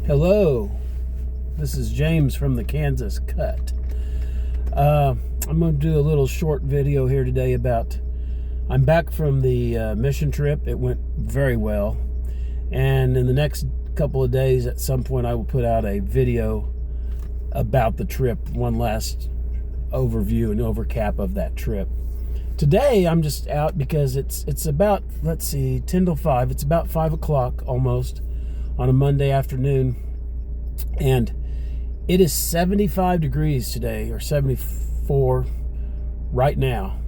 Hello, this is James from the Kansas Cut. I'm going to do a little short video here today about, I'm back from the mission trip. It went very well, and in the next couple of days at some point I will put out a video about the trip, one last overview and overcap of that trip. Today I'm just out because it's about, 10 till 5. It's about 5 o'clock almost on a Monday afternoon, and it is 75 degrees today, or 74 right now.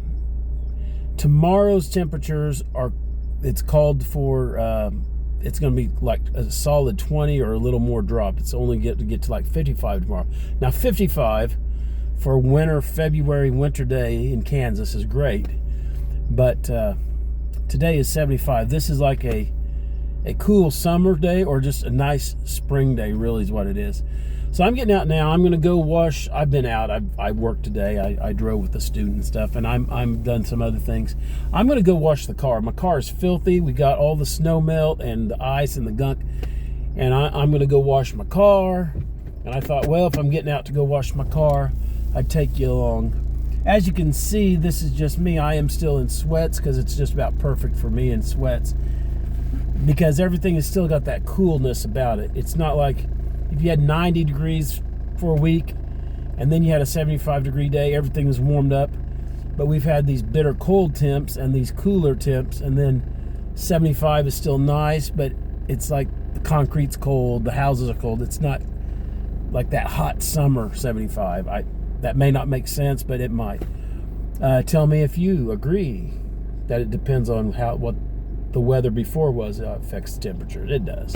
Tomorrow's temperatures are, it's called for, it's going to be like a solid 20 or a little more drop. It's only get to like 55 tomorrow. Now 55 for February winter day in Kansas is great, but today is 75. This is like a cool summer day, or just a nice spring day, really is what it is. So I'm getting out now. I'm going to go wash. I've been out. I worked today. I drove with the student and stuff, and I'm done some other things. I'm going to go wash the car. My car is filthy. We got all the snow melt and the ice and the gunk, and I'm going to go wash my car. And I thought, well, if I'm getting out to go wash my car, I'd take you along. As you can see, this is just me. I am still in sweats because it's just about perfect for me in sweats, because everything has still got that coolness about it. It's not like if you had 90 degrees for a week and then you had a 75 degree day, everything was warmed up. But we've had these bitter cold temps and these cooler temps, and then 75 is still nice, but it's like the concrete's cold, the houses are cold. It's not like that hot summer 75. That may not make sense, but it might. Tell me if you agree that it depends on what the weather before was, affects the temperature. It does.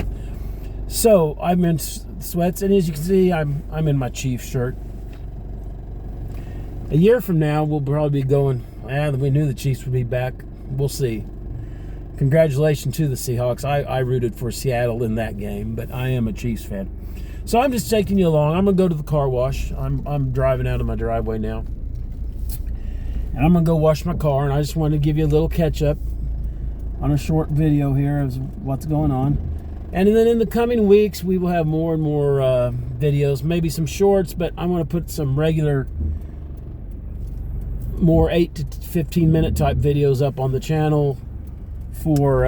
So I'm in sweats, and as you can see, I'm in my Chiefs shirt. A year from now, we'll probably be going, we knew the Chiefs would be back. We'll see. Congratulations to the Seahawks. I rooted for Seattle in that game, but I am a Chiefs fan. So I'm just taking you along. I'm going to go to the car wash. I'm driving out of my driveway now, and I'm going to go wash my car, and I just wanted to give you a little catch-up on a short video here of what's going on. And then in the coming weeks, we will have more and more videos, maybe some shorts, but I want to put some regular, more 8 to 15 minute type videos up on the channel for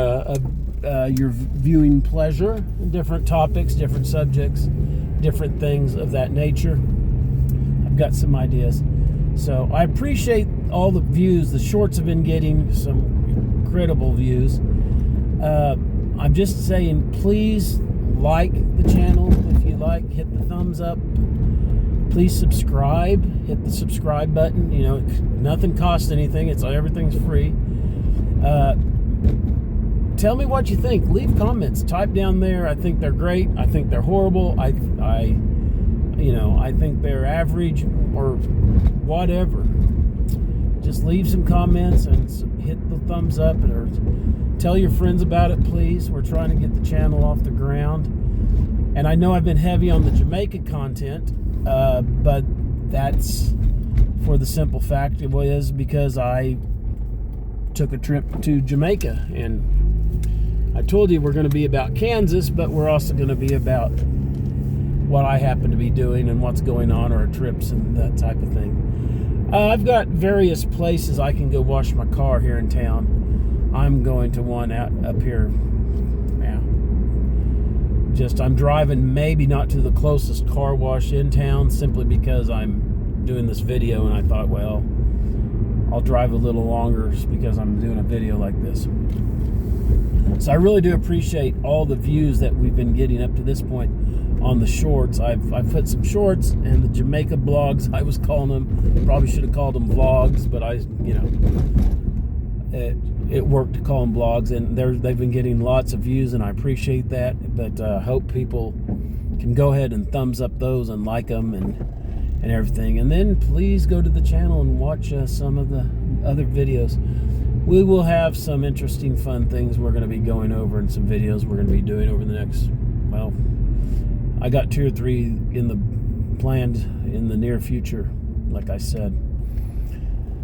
your viewing pleasure, different topics, different subjects, different things of that nature. I've got some ideas. So I appreciate all the views. The shorts have been getting some incredible views. I'm just saying, please like the channel if you like. Hit the thumbs up. Please subscribe. Hit the subscribe button. You know, nothing costs anything. Everything's free. Tell me what you think. Leave comments. Type down there. I think they're great. I think they're horrible. I think they're average or whatever. Just leave some comments and hit the thumbs up, or tell your friends about it, please. We're trying to get the channel off the ground. And I know I've been heavy on the Jamaica content, but that's for the simple fact it was because I took a trip to Jamaica, and I told you we're going to be about Kansas, but we're also going to be about what I happen to be doing and what's going on, or trips and that type of thing. I've got various places I can go wash my car here in town. I'm going to one up here now. I'm driving maybe not to the closest car wash in town, simply because I'm doing this video, and I thought, well, I'll drive a little longer because I'm doing a video like this. So I really do appreciate all the views that we've been getting up to this point on the shorts. I've put some shorts and the Jamaica blogs, I was calling them. Probably should have called them vlogs, but it worked to call them blogs, and they've been getting lots of views, and I appreciate that. But hope people can go ahead and thumbs up those and like them and everything. And then please go to the channel and watch some of the other videos. We will have some interesting, fun things we're going to be going over, and some videos we're going to be doing over the next, well, I got 2 or 3 planned in the near future, like I said.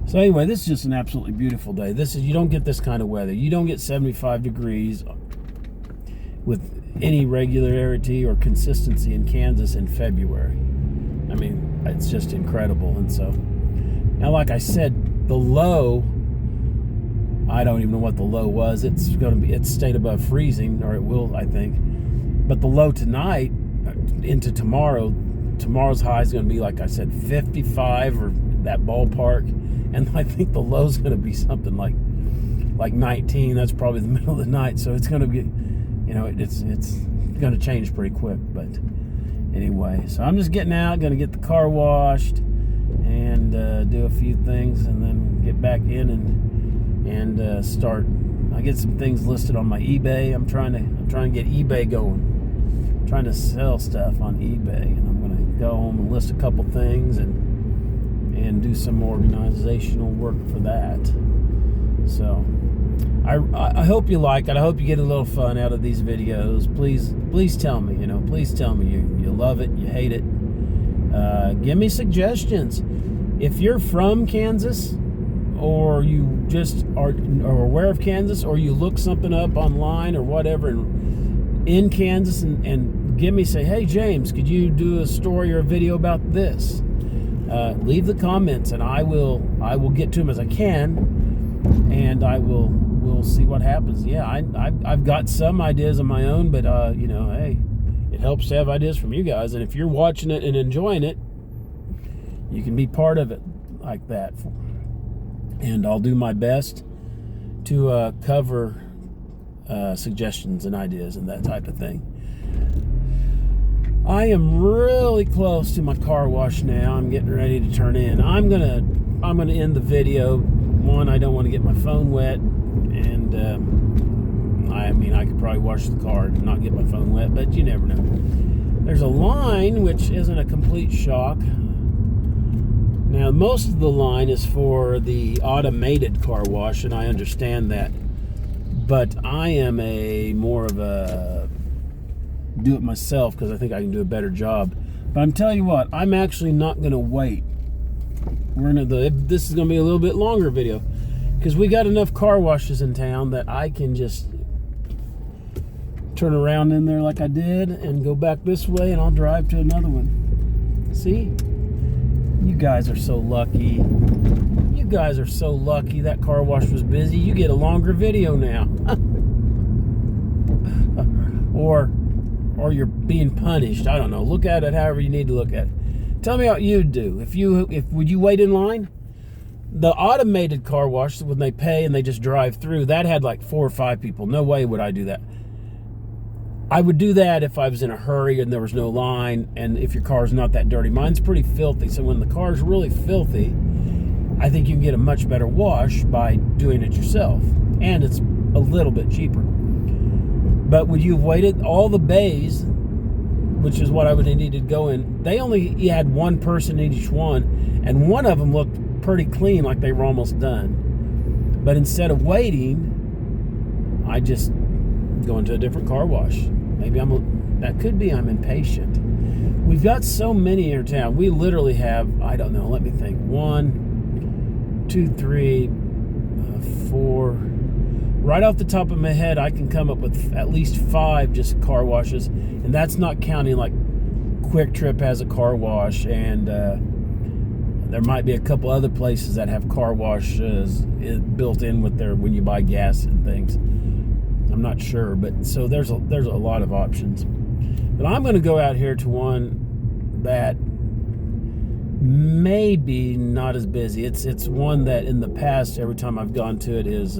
So anyway, this is just an absolutely beautiful day. You don't get this kind of weather. You don't get 75 degrees with any regularity or consistency in Kansas in February. I mean, it's just incredible. And so now, like I said, the low, I don't even know what the low was. It's stayed above freezing, or it will, I think. But the low tonight into tomorrow's high is going to be, like I said, 55 or that ballpark. And I think the low is going to be something like 19. That's probably the middle of the night. So it's going to be, it's going to change pretty quick. But anyway, so I'm just getting out, going to get the car washed and do a few things, and then get back in and start. I get some things listed on my eBay. I'm trying to get eBay going. I'm trying to sell stuff on eBay, and I'm going to go home and list a couple things and do some organizational work for that. So I hope you like it. I hope you get a little fun out of these videos. Please tell me, please tell me you love it, you hate it. Give me suggestions. If you're from Kansas, or you just are aware of Kansas, or you look something up online or whatever in Kansas and say, hey James, could you do a story or a video about this? Leave the comments, and I will get to them as I can, and we'll see what happens. Yeah, I've got some ideas of my own, but hey, it helps to have ideas from you guys. And if you're watching it and enjoying it, you can be part of it like that. And I'll do my best to cover suggestions and ideas and that type of thing. I am really close to my car wash now. I'm getting ready to turn in. I'm gonna end the video. One, I don't want to get my phone wet, and I could probably wash the car and not get my phone wet, but you never know. There's a line, which isn't a complete shock. Now, most of the line is for the automated car wash, and I understand that. But I am more of a do it myself, because I think I can do a better job. But I'm telling you what, I'm actually not going to wait. This is going to be a little bit longer video, because we got enough car washes in town that I can just turn around in there like I did and go back this way, and I'll drive to another one. See? You guys are so lucky. You guys are so lucky that car wash was busy. You get a longer video now. or you're being punished. I don't know. Look at it however you need to look at it. Tell me what you'd do. Would you wait in line? The automated car wash, when they pay and they just drive through, that had like 4 or 5 people. No way would I do that. I would do that if I was in a hurry and there was no line, and if your car's not that dirty. Mine's pretty filthy, so when the car's really filthy, I think you can get a much better wash by doing it yourself, and it's a little bit cheaper. But would you have waited? All the bays, which is what I would have needed to go in, you had one person in each one, and one of them looked pretty clean, like they were almost done. But instead of waiting, I just go into a different car wash. Maybe I'm impatient. We've got so many in town. We literally have, I don't know, let me think. 1, 2, 3, 4. Right off the top of my head, I can come up with at least 5 just car washes, and that's not counting like Quick Trip has a car wash, and there might be a couple other places that have car washes built in with when you buy gas and things. I'm not sure, but so there's a lot of options. But I'm going to go out here to one that may be not as busy. It's one that in the past, every time I've gone to it, is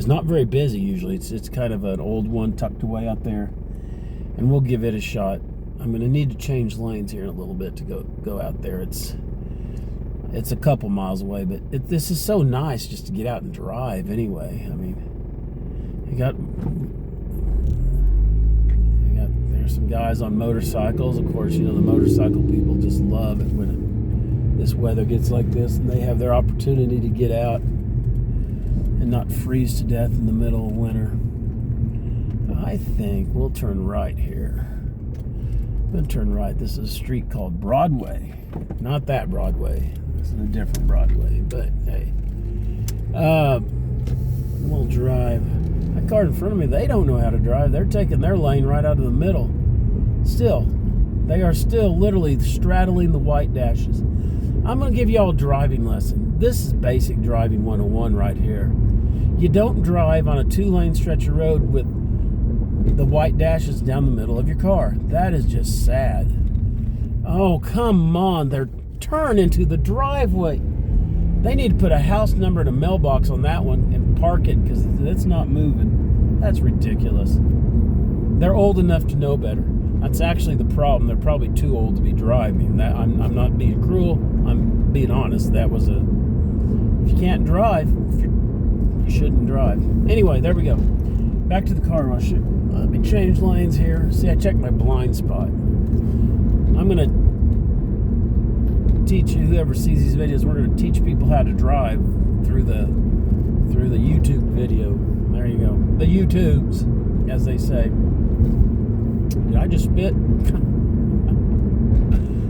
not very busy usually. It's kind of an old one tucked away out there, and we'll give it a shot. I'm going to need to change lanes here in a little bit to go out there. It's a couple miles away, but this is so nice just to get out and drive anyway. I mean, there's some guys on motorcycles. Of course, the motorcycle people just love it when this weather gets like this, and they have their opportunity to get out and not freeze to death in the middle of winter. I think we'll turn right here. I'm going to turn right. This is a street called Broadway. Not that Broadway. This is a different Broadway, but hey. We'll drive. I That car in front of me, they don't know how to drive. They're taking their lane right out of the middle. Still, they are still literally straddling the white dashes. I'm going to give you all a driving lesson. This is basic driving 101 right here. You don't drive on a 2-lane stretch of road with the white dashes down the middle of your car. That is just sad. Oh, come on. They're turning into the driveway. They need to put a house number and a mailbox on that one and park it because it's not moving. That's ridiculous. They're old enough to know better. That's actually the problem. They're probably too old to be driving. I'm not being cruel. I'm being honest. If you can't drive, you shouldn't drive. Anyway, there we go. Back to the car wash. Let me change lanes here. See, I checked my blind spot. I'm going to teach you, whoever sees these videos, we're going to teach people how to drive through the YouTube video. There you go. The YouTubes, as they say. Did I just spit?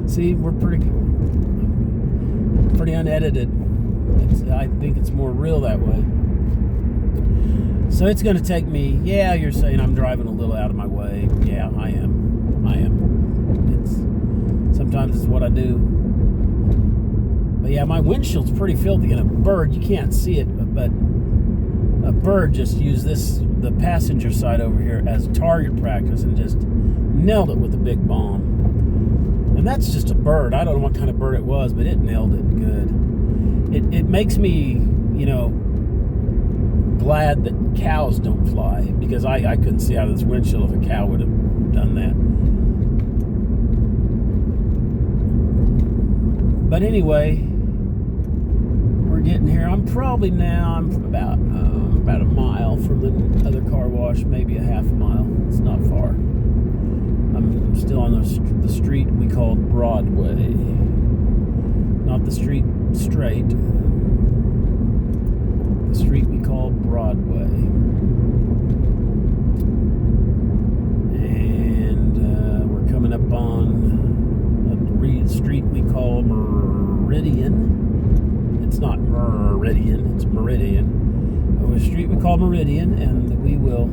See, we're pretty unedited. I think it's more real that way. So it's going to take me, yeah, you're saying I'm driving a little out of my way. Yeah, I am. Sometimes it's what I do. But yeah, my windshield's pretty filthy, and a bird, you can't see it, but a bird just used the passenger side over here as target practice and just nailed it with a big bomb. And that's just a bird. I don't know what kind of bird it was, but it nailed it good. It makes me, glad that cows don't fly, because I couldn't see out of this windshield if a cow would have done that. But anyway, we're getting here. I'm about a mile from the other car wash, maybe a half a mile. It's not far. I'm still on the street we call Broadway, not the street straight. The street we call Broadway, and we're coming up on a street we call Meridian. It's not Meridian, it's Meridian. A street we call Meridian, and we will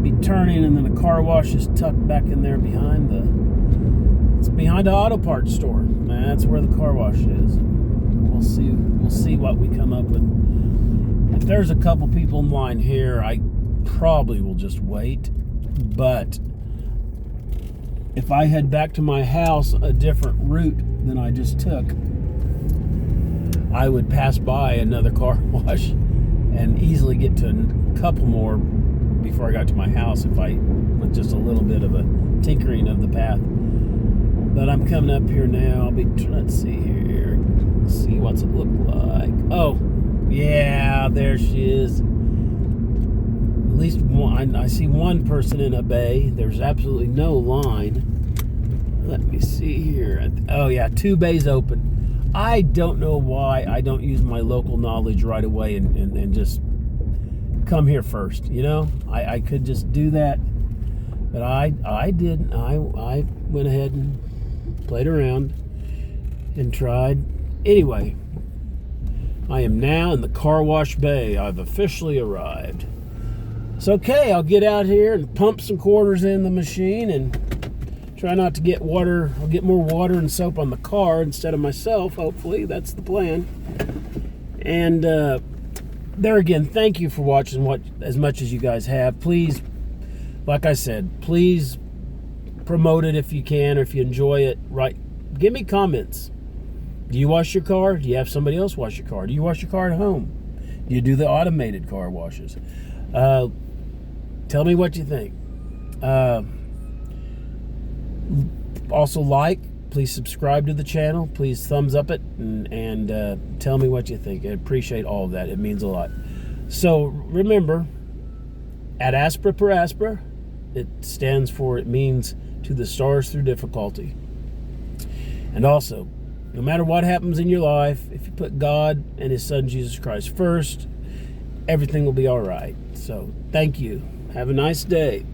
be turning, and then the car wash is tucked back in there behind it's behind the auto parts store. That's where the car wash is. We'll see what we come up with. If there's a couple people in line here, I probably will just wait. But if I head back to my house a different route than I just took, I would pass by another car wash and easily get to a couple more before I got to my house with just a little bit of a tinkering of the path. But I'm coming up here now. Let's see here. Let's see what's it look like. Oh, yeah, there she is. At least one. I see one person in a bay. There's absolutely no line. Let me see here. Oh, yeah, 2 bays open. I don't know why I don't use my local knowledge right away and just come here first. I could just do that, but I didn't. I went ahead and played around and tried. Anyway, I am now in the car wash bay. I've officially arrived. It's okay. I'll get out here and pump some quarters in the machine and try not to get water. I'll get more water and soap on the car instead of myself, hopefully. That's the plan. And there again, thank you for watching as much as you guys have. Please, like I said, please promote it if you can, or if you enjoy it. Give me comments. Do you wash your car? Do you have somebody else wash your car? Do you wash your car at home? Do you do the automated car washes? Tell me what you think. Also, please subscribe to the channel. Please thumbs up it and tell me what you think. I appreciate all of that. It means a lot. So remember, ad aspera per aspera, it means to the stars through difficulty. And also, no matter what happens in your life, if you put God and His Son Jesus Christ first, everything will be all right. So thank you. Have a nice day.